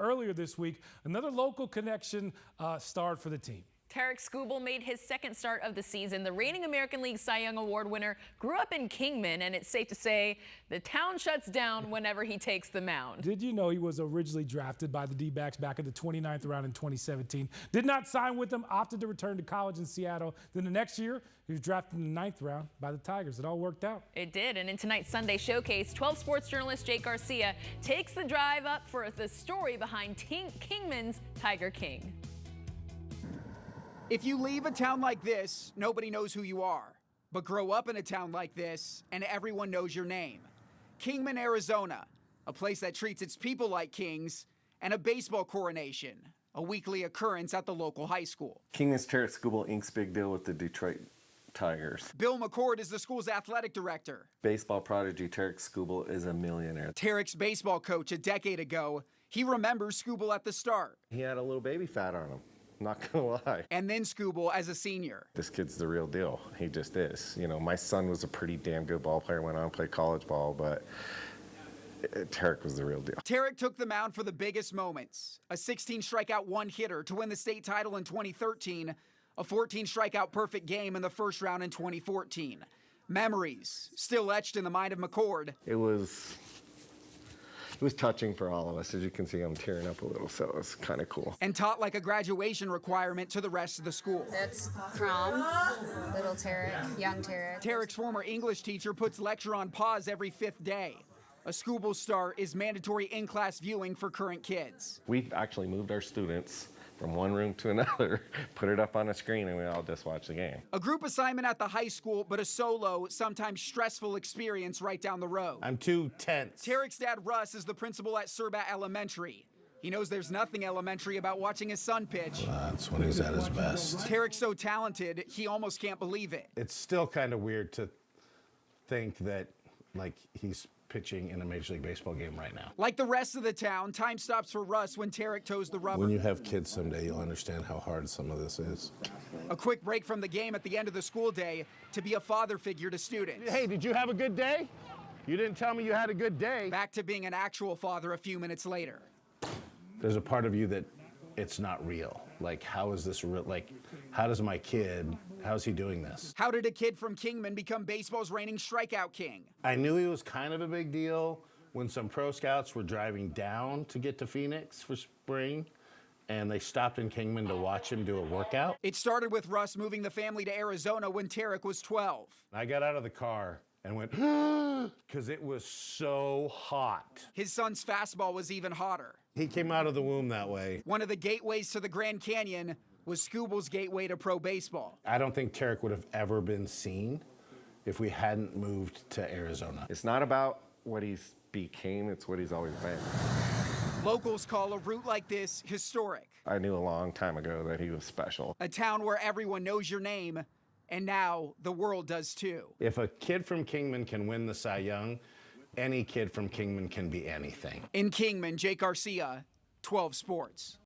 earlier this week, another local connection starred for the team. Tarik Skubal made his second start of the season. The reigning American League Cy Young Award winner grew up in Kingman, and it's safe to say the town shuts down whenever he takes the mound. Did you know he was originally drafted by the D-backs back in the 29th round in 2017? Did not sign with them, opted to return to college in Seattle. Then the next year, he was drafted in the 9th round by the Tigers. It all worked out. It did, and in tonight's Sunday Showcase, 12 sports journalist Jake Garcia takes the drive up for the story behind Kingman's Tiger King. If you leave a town like this, nobody knows who you are. But grow up in a town like this, and everyone knows your name. Kingman, Arizona, a place that treats its people like kings, and a baseball coronation, a weekly occurrence at the local high school. Kingman's Tarik Skubal inks big deal with the Detroit Tigers. Bill McCord is the school's athletic director. Baseball prodigy Tarik Skubal is a millionaire. Tarik's baseball coach a decade ago, he remembers Skubal at the start. He had a little baby fat on him. Not gonna lie. And then Skubal as a senior. This kid's the real deal. He just is. You know, my son was a pretty damn good ball player, went on to play college ball, but Tarik was the real deal. Tarik took the mound for the biggest moments. A 16 strikeout one hitter to win the state title in 2013, a 14 strikeout perfect game in the first round in 2014. Memories still etched in the mind of McCord. It was touching for all of us. As you can see, I'm tearing up a little, so it was kind of cool. And taught like a graduation requirement to the rest of the school. That's prom, little Tarik, young Tarik. Tarik's former English teacher puts lecture on pause every 5th day. A Skubal start is mandatory in-class viewing for current kids. We've actually moved our students from one room to another, put it up on a screen, and we all just watch the game. A group assignment at the high school, but a solo, sometimes stressful experience right down the road. I'm too tense. Tarik's dad, Russ, is the principal at Surbat Elementary. He knows there's nothing elementary about watching his son pitch. That's when he's at his best. Tarik's so talented, he almost can't believe it. It's still kind of weird to think that, like, he's pitching in a Major League Baseball game right now. Like the rest of the town, time stops for Russ when Tarik toes the rubber. When you have kids someday, you'll understand how hard some of this is. A quick break from the game at the end of the school day to be a father figure to students. Hey, did you have a good day? You didn't tell me you had a good day. Back to being an actual father a few minutes later. There's a part of you that it's not real. Like, how is this real? Like, how does my kid, how's he doing this? How did a kid from Kingman become baseball's reigning strikeout king? I knew he was kind of a big deal when some pro scouts were driving down to get to Phoenix for spring, and they stopped in Kingman to watch him do a workout. It started with Russ moving the family to Arizona when Tarik was 12. I got out of the car and went, because it was so hot. His son's fastball was even hotter. He came out of the womb that way. One of the gateways to the Grand Canyon was Skubal's gateway to pro baseball. I don't think Tarik would have ever been seen if we hadn't moved to Arizona. It's not about what he's became, it's what he's always been. Locals call a route like this historic. I knew a long time ago that he was special. A town where everyone knows your name, and now the world does too. If a kid from Kingman can win the Cy Young, any kid from Kingman can be anything. In Kingman, Jake Garcia, 12 Sports.